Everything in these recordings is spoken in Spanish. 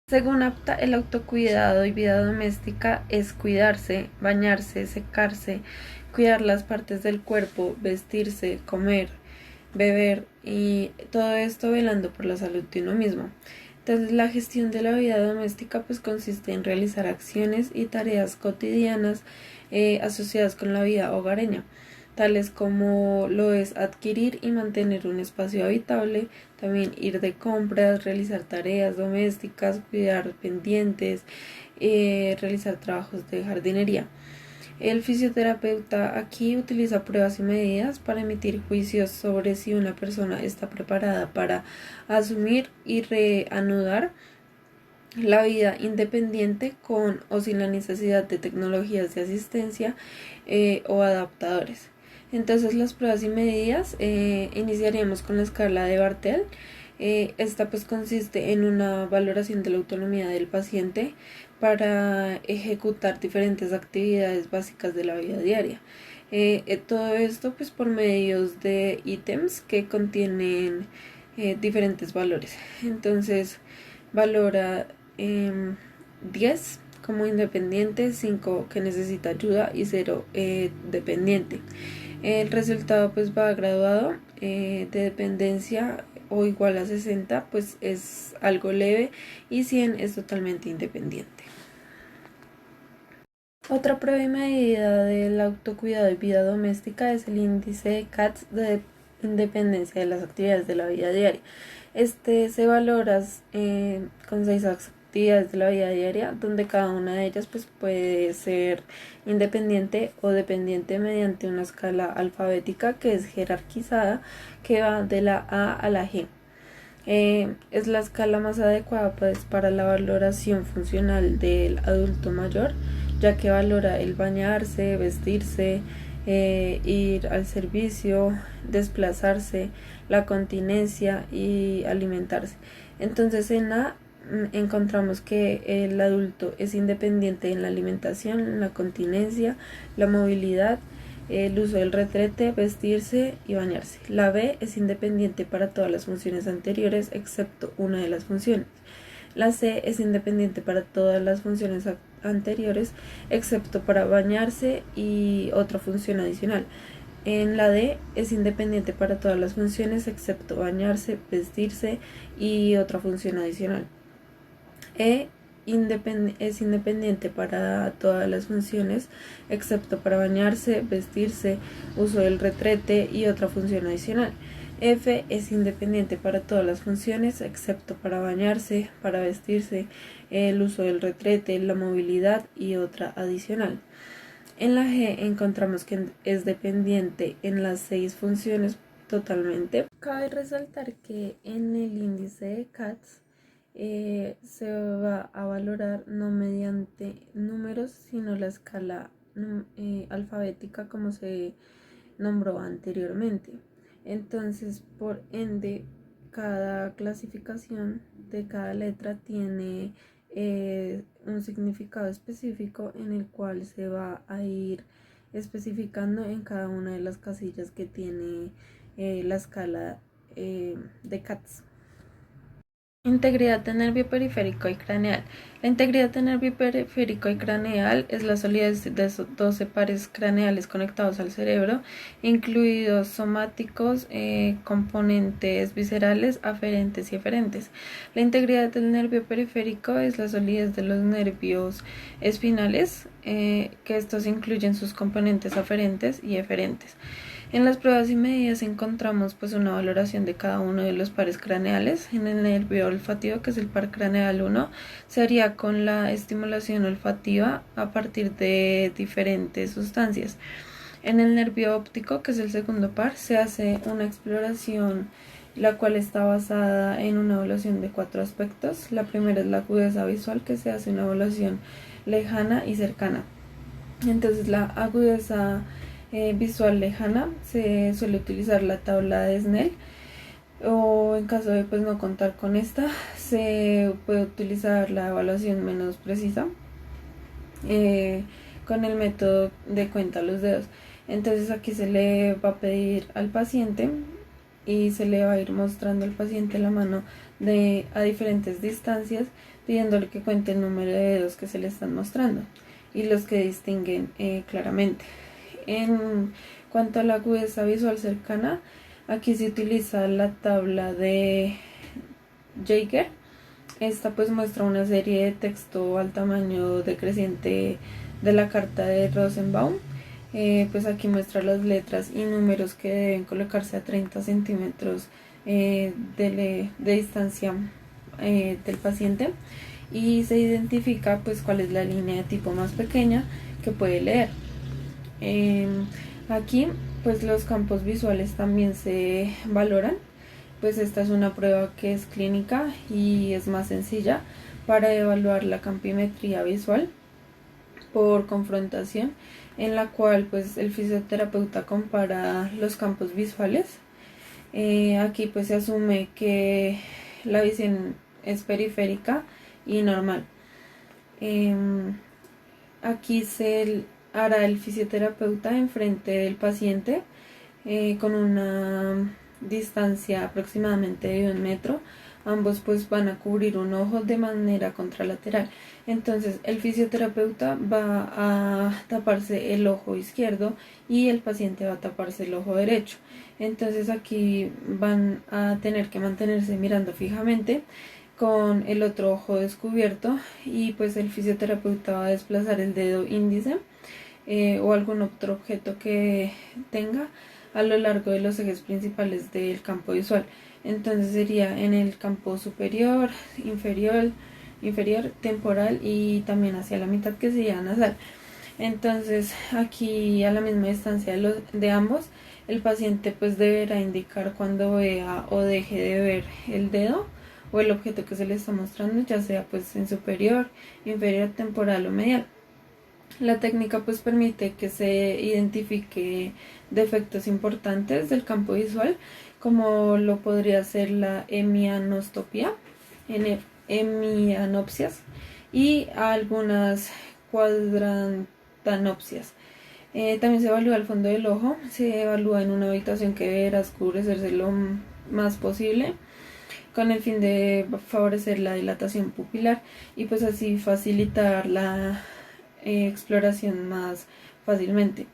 Según APTA, el autocuidado y vida doméstica es cuidarse, bañarse, secarse, cuidar las partes del cuerpo, vestirse, comer, beber y todo esto velando por la salud de uno mismo. Entonces, la gestión de la vida doméstica pues consiste en realizar acciones y tareas cotidianas asociadas con la vida hogareña, tales como lo es adquirir y mantener un espacio habitable, también ir de compras, realizar tareas domésticas, cuidar pendientes, realizar trabajos de jardinería. El fisioterapeuta aquí utiliza pruebas y medidas para emitir juicios sobre si una persona está preparada para asumir y reanudar la vida independiente con o sin la necesidad de tecnologías de asistencia o adaptadores. Entonces las pruebas y medidas iniciaríamos con la escala de Bartel. Esta pues consiste en una valoración de la autonomía del paciente para ejecutar diferentes actividades básicas de la vida diaria. Todo esto pues por medios de ítems que contienen diferentes valores. Entonces valora 10 como independiente, 5 que necesita ayuda y 0 dependiente. El resultado pues va graduado de dependencia o igual a 60 pues es algo leve y 100 es totalmente independiente. Otra prueba y medida del autocuidado y vida doméstica es el índice de CATS de independencia de las actividades de la vida diaria. Este se valora con 6 actividades de la vida diaria, donde cada una de ellas pues, puede ser independiente o dependiente mediante una escala alfabética que es jerarquizada, que va de la A a la G. Es la escala más adecuada pues, para la valoración funcional del adulto mayor, ya que valora el bañarse, vestirse, ir al servicio, desplazarse, la continencia y alimentarse. Entonces en A encontramos que el adulto es independiente en la alimentación, en la continencia, la movilidad, el uso del retrete, vestirse y bañarse. La B es independiente para todas las funciones anteriores excepto una de las funciones. La C es independiente para todas las funciones anteriores excepto para bañarse y otra función adicional. En la D es independiente para todas las funciones excepto bañarse, vestirse y otra función adicional. E es independiente para todas las funciones excepto para bañarse, vestirse, uso del retrete y otra función adicional. F es independiente para todas las funciones excepto para bañarse, para vestirse, el uso del retrete, la movilidad y otra adicional. En la G encontramos que es dependiente en las 6 funciones totalmente. Cabe resaltar que en el índice de CATS se va a valorar no mediante números, sino la escala alfabética como se nombró anteriormente. Entonces, por ende, cada clasificación de cada letra tiene un significado específico en el cual se va a ir especificando en cada una de las casillas que tiene la escala de CATS. Integridad de nervio periférico y craneal. La integridad de nervio periférico y craneal es la solidez de 12 pares craneales conectados al cerebro, incluidos somáticos, componentes viscerales, aferentes y eferentes. La integridad del nervio periférico es la solidez de los nervios espinales, que estos incluyen sus componentes aferentes y eferentes. En las pruebas y medidas encontramos pues una valoración de cada uno de los pares craneales. En el nervio olfativo, que es el par craneal 1, se haría con la estimulación olfativa a partir de diferentes sustancias. En el nervio óptico, que es el segundo par, se hace una exploración la cual está basada en una evaluación de 4 aspectos. La primera es la agudeza visual, que se hace una evaluación lejana y cercana. Entonces la agudeza visual lejana se suele utilizar la tabla de Snell, o en caso de pues no contar con esta se puede utilizar la evaluación menos precisa con el método de cuenta los dedos. Entonces aquí se le va a pedir al paciente y se le va a ir mostrando al paciente la mano a diferentes distancias pidiéndole que cuente el número de dedos que se le están mostrando y los que distinguen claramente. En cuanto a la agudeza visual cercana, aquí se utiliza la tabla de Jaeger. Esta pues muestra una serie de texto al tamaño decreciente de la carta de Rosenbaum. Pues aquí muestra las letras y números que deben colocarse a 30 centímetros de distancia del paciente, y se identifica pues cuál es la línea de tipo más pequeña que puede leer. Aquí pues los campos visuales también se valoran. Pues esta es una prueba que es clínica y es más sencilla para evaluar la campimetría visual por confrontación, en la cual pues el fisioterapeuta compara los campos visuales. Aquí pues se asume que la visión es periférica y normal. Aquí se hará el fisioterapeuta enfrente del paciente con una distancia aproximadamente de 1 metro. Ambos pues van a cubrir un ojo de manera contralateral. Entonces el fisioterapeuta va a taparse el ojo izquierdo y el paciente va a taparse el ojo derecho. Entonces aquí van a tener que mantenerse mirando fijamente con el otro ojo descubierto, y pues el fisioterapeuta va a desplazar el dedo índice o algún otro objeto que tenga a lo largo de los ejes principales del campo visual. Entonces sería en el campo superior, inferior, temporal y también hacia la mitad, que sería nasal. Entonces aquí a la misma distancia de ambos, el paciente pues deberá indicar cuando vea o deje de ver el dedo o el objeto que se le está mostrando, ya sea pues en superior, inferior, temporal o medial. La técnica pues permite que se identifique defectos importantes del campo visual, como lo podría ser la hemianopsia y algunas cuadrantanopsias. También se evalúa el fondo del ojo, se evalúa en una habitación que deberá oscurecerse lo más posible, con el fin de favorecer la dilatación pupilar y pues así facilitar la exploración más fácilmente.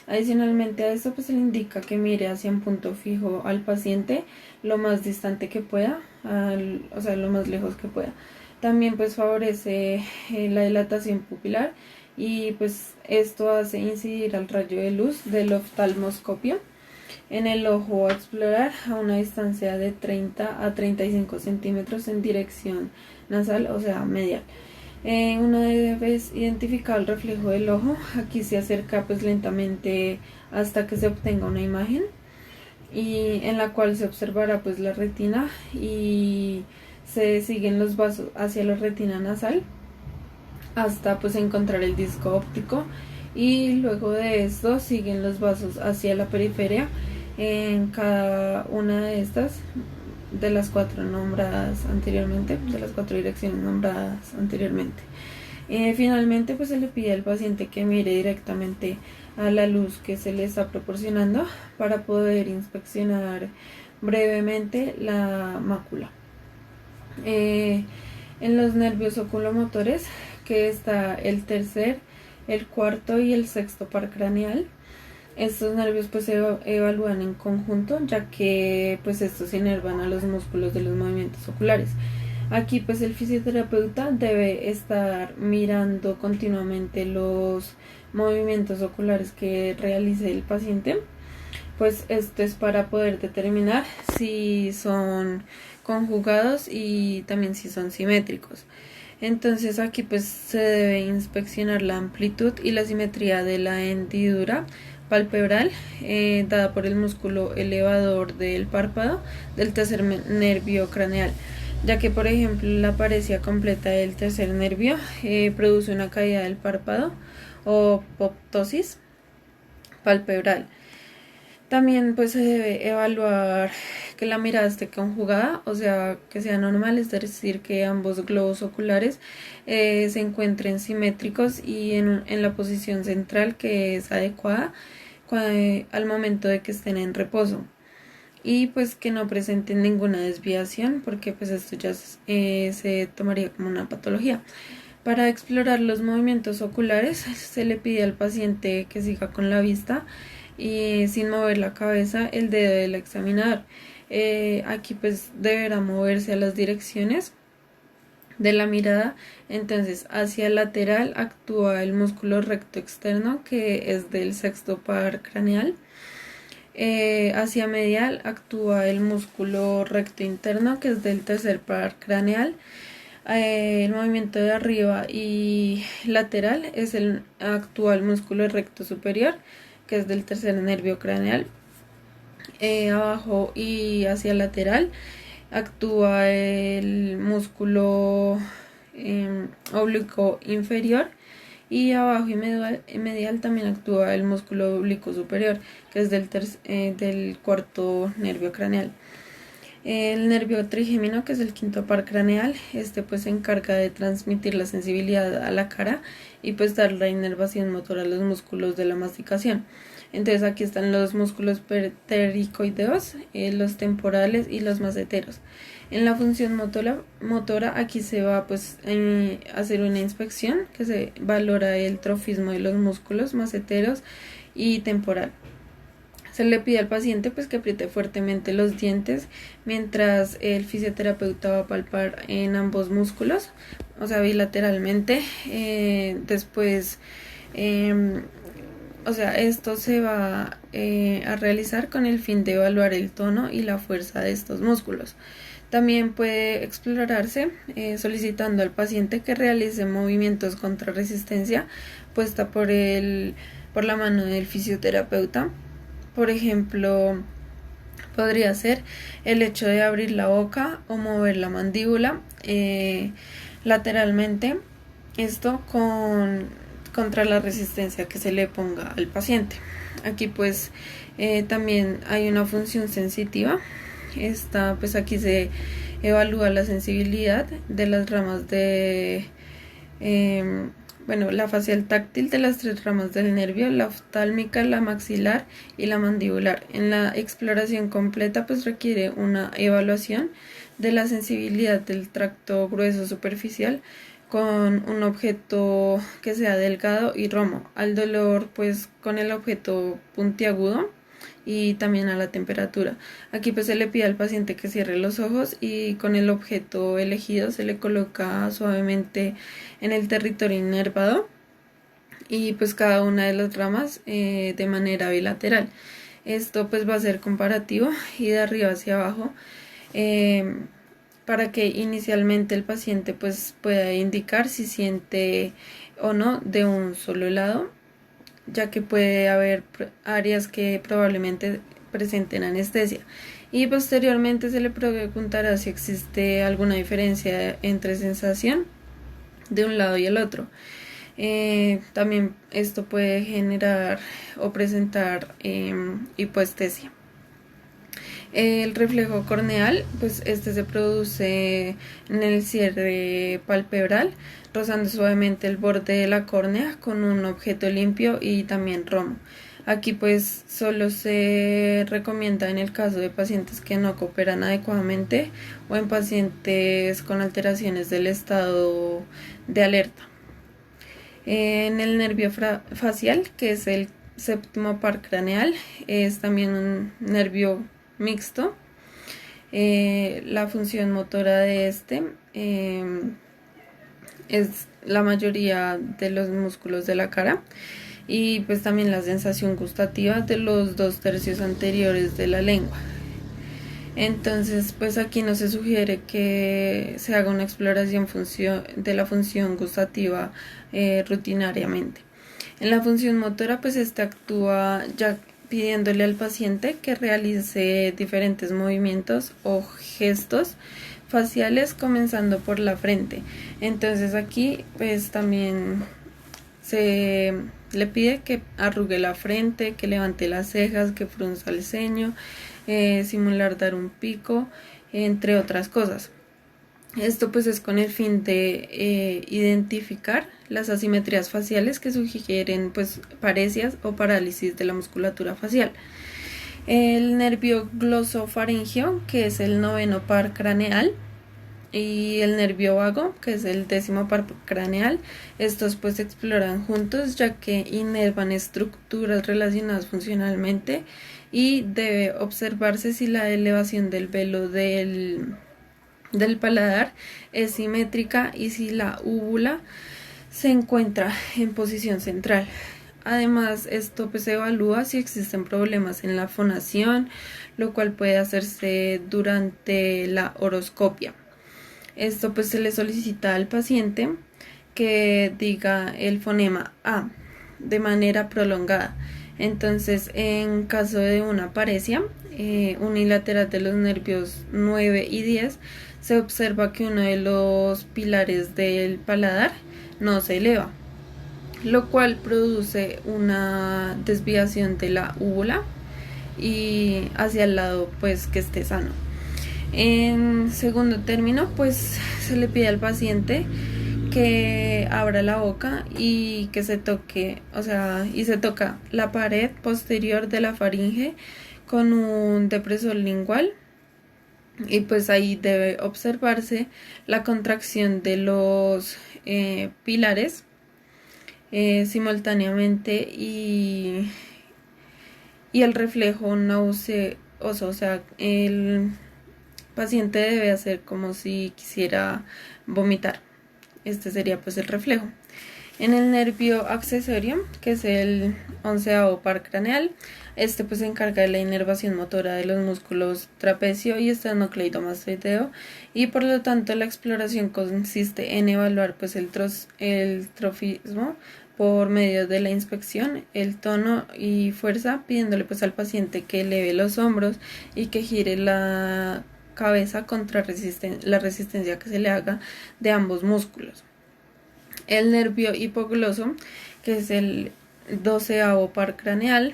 Adicionalmente a esto pues se le indica que mire hacia un punto fijo al paciente lo más distante que pueda, o sea, lo más lejos que pueda. También pues favorece la dilatación pupilar, y pues esto hace incidir al rayo de luz del oftalmoscopio en el ojo a explorar a una distancia de 30 a 35 centímetros en dirección nasal, o sea, medial. Una vez identificado el reflejo del ojo, aquí se acerca pues lentamente hasta que se obtenga una imagen, y en la cual se observará pues la retina y se siguen los vasos hacia la retina nasal hasta pues encontrar el disco óptico, y luego de esto siguen los vasos hacia la periferia en cada una de estas de las 4 nombradas anteriormente, de las 4 direcciones nombradas anteriormente. Finalmente pues se le pide al paciente que mire directamente a la luz que se le está proporcionando para poder inspeccionar brevemente la mácula. En los nervios oculomotores, que está el tercer, el cuarto y el sexto par craneal, estos nervios pues se evalúan en conjunto, ya que pues estos inervan a los músculos de los movimientos oculares. Aquí pues el fisioterapeuta debe estar mirando continuamente los movimientos oculares que realice el paciente, pues esto es para poder determinar si son conjugados y también si son simétricos. Entonces aquí pues se debe inspeccionar la amplitud y la simetría de la hendidura palpebral dada por el músculo elevador del párpado del tercer nervio craneal, ya que por ejemplo la paresia completa del tercer nervio produce una caída del párpado o ptosis palpebral. También pues se debe evaluar que la mirada esté conjugada, o sea, que sea normal, es decir, que ambos globos oculares se encuentren simétricos y en la posición central, que es adecuada al momento de que estén en reposo. y pues que no presenten ninguna desviación, porque pues esto ya se tomaría como una patología. Para explorar los movimientos oculares se le pide al paciente que siga con la vista y sin mover la cabeza el dedo del examinador. Aquí pues deberá moverse a las direcciones de la mirada. Entonces hacia el lateral actúa el músculo recto externo, que es del sexto par craneal. Hacia medial actúa el músculo recto interno, que es del tercer par craneal. El movimiento de arriba y lateral es el actual músculo recto superior, que es del tercer nervio craneal. Abajo y hacia lateral actúa el músculo oblicuo inferior, y abajo y medial también actúa el músculo oblicuo superior, que es del cuarto nervio craneal. El nervio trigémino, que es el quinto par craneal, pues se encarga de transmitir la sensibilidad a la cara y pues dar la inervación motora a los músculos de la masticación. Entonces aquí están los músculos ptericoideos, los temporales y los maceteros. En la función motora aquí se va pues a hacer una inspección que se valora el trofismo de los músculos maceteros y temporal. Se le pide al paciente pues que apriete fuertemente los dientes mientras el fisioterapeuta va a palpar en ambos músculos, o sea, bilateralmente. Después, esto se va a realizar con el fin de evaluar el tono y la fuerza de estos músculos. También puede explorarse solicitando al paciente que realice movimientos contra resistencia puesta por la mano del fisioterapeuta. Por ejemplo, podría ser el hecho de abrir la boca o mover la mandíbula lateralmente, esto contra la resistencia que se le ponga al paciente. Aquí pues también hay una función sensitiva. Pues aquí se evalúa la sensibilidad de las ramas de la facial táctil de las 3 ramas del nervio, la oftálmica, la maxilar y la mandibular. En la exploración completa pues requiere una evaluación de la sensibilidad del tracto grueso superficial con un objeto que sea delgado y romo, al dolor pues con el objeto puntiagudo y también a la temperatura. Aquí pues se le pide al paciente que cierre los ojos y con el objeto elegido se le coloca suavemente en el territorio inervado y pues cada una de las ramas de manera bilateral. Esto pues va a ser comparativo y de arriba hacia abajo para que inicialmente el paciente pues pueda indicar si siente o no de un solo lado, ya que puede haber áreas que probablemente presenten anestesia. Y posteriormente se le preguntará si existe alguna diferencia entre sensación de un lado y el otro. También esto puede generar o presentar hipoestesia. El reflejo corneal, pues se produce en el cierre palpebral, rozando suavemente el borde de la córnea con un objeto limpio y también romo. Aquí pues solo se recomienda en el caso de pacientes que no cooperan adecuadamente o en pacientes con alteraciones del estado de alerta. En el nervio facial, que es el séptimo par craneal, es también un nervio mixto. La función motora de es la mayoría de los músculos de la cara y pues también la sensación gustativa de los 2/3 anteriores de la lengua. Entonces pues aquí no se sugiere que se haga una exploración de la función gustativa rutinariamente. En la función motora pues actúa ya pidiéndole al paciente que realice diferentes movimientos o gestos faciales comenzando por la frente. Entonces aquí pues también se le pide que arrugue la frente, que levante las cejas, que frunza el ceño, simular dar un pico, entre otras cosas. Esto pues es con el fin de identificar las asimetrías faciales que sugieren pues paresias o parálisis de la musculatura facial. El nervio glosofaringeo, que es el noveno par craneal, y el nervio vago, que es el décimo par craneal. Estos pues se exploran juntos ya que inervan estructuras relacionadas funcionalmente, y debe observarse si la elevación del velo del paladar es simétrica y si la úvula se encuentra en posición central. Además, esto pues evalúa si existen problemas en la fonación, lo cual puede hacerse durante la horoscopia. Esto pues se le solicita al paciente que diga el fonema A de manera prolongada. Entonces, en caso de una paresia unilateral de los nervios 9 y 10, se observa que uno de los pilares del paladar no se eleva, lo cual produce una desviación de la úvula y hacia el lado pues que esté sano. En segundo término, pues se le pide al paciente que abra la boca y que se toque, y se toca la pared posterior de la faringe con un depresor lingual, y pues ahí debe observarse la contracción de los pilares simultáneamente, y el reflejo nauseoso, el paciente debe hacer como si quisiera vomitar. Este sería pues el reflejo. En el nervio accesorio, que es el 11º par craneal, este pues se encarga de la inervación motora de los músculos trapecio y esternocleidomastoideo, y por lo tanto la exploración consiste en evaluar pues el trofismo por medio de la inspección, el tono y fuerza, pidiéndole pues al paciente que eleve los hombros y que gire la cabeza contra la resistencia que se le haga de ambos músculos. El nervio hipogloso, que es el 12º par craneal,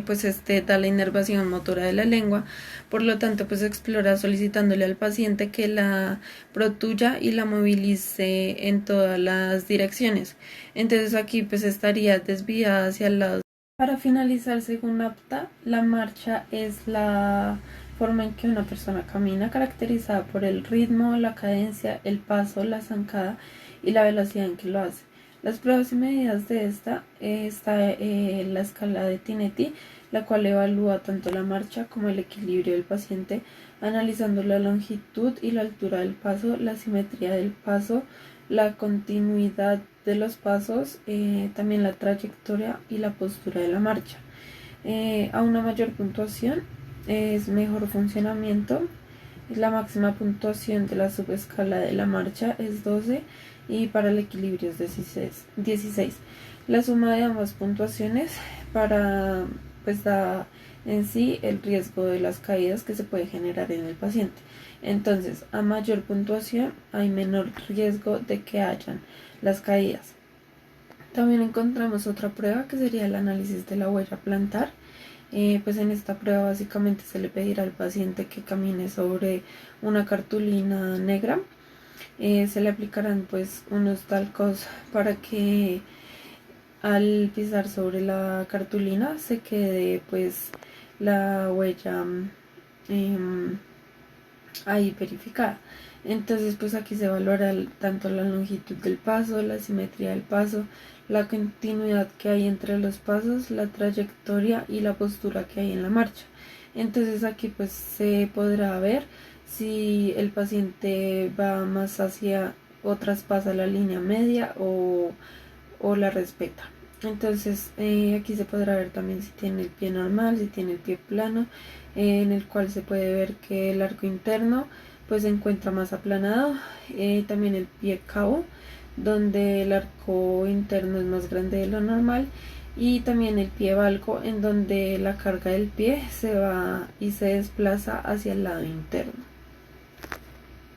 pues este da la inervación motora de la lengua, por lo tanto pues explora solicitándole al paciente que la protuya y la movilice en todas las direcciones. Entonces aquí pues estaría desviada hacia el lado. Para finalizar, según APTA, la marcha es la forma en que una persona camina, caracterizada por el ritmo, la cadencia, el paso, la zancada y la velocidad en que lo hace. Las pruebas y medidas de esta está la escala de Tinetti, la cual evalúa tanto la marcha como el equilibrio del paciente, analizando la longitud y la altura del paso, la simetría del paso, la continuidad de los pasos, también la trayectoria y la postura de la marcha. A una mayor puntuación es mejor funcionamiento. La máxima puntuación de la subescala de la marcha es 12 y para el equilibrio es 16. La suma de ambas puntuaciones pues da en sí el riesgo de las caídas que se puede generar en el paciente. Entonces, a mayor puntuación hay menor riesgo de que hayan las caídas. También encontramos otra prueba que sería el análisis de la huella plantar. Pues en esta prueba básicamente se le pedirá al paciente que camine sobre una cartulina negra. Se le aplicarán pues unos talcos para que al pisar sobre la cartulina se quede pues la huella ahí verificada. Entonces pues aquí se evaluará tanto la longitud del paso, la simetría del paso, la continuidad que hay entre los pasos, la trayectoria y la postura que hay en la marcha. Entonces aquí pues se podrá ver si el paciente va más hacia o traspasa la línea media o la respeta. Entonces aquí se podrá ver también si tiene el pie normal, si tiene el pie plano, en el cual se puede ver que el arco interno pues se encuentra más aplanado, también el pie cabo, donde el arco interno es más grande de lo normal, y también el pie valgo, en donde la carga del pie se va y se desplaza hacia el lado interno.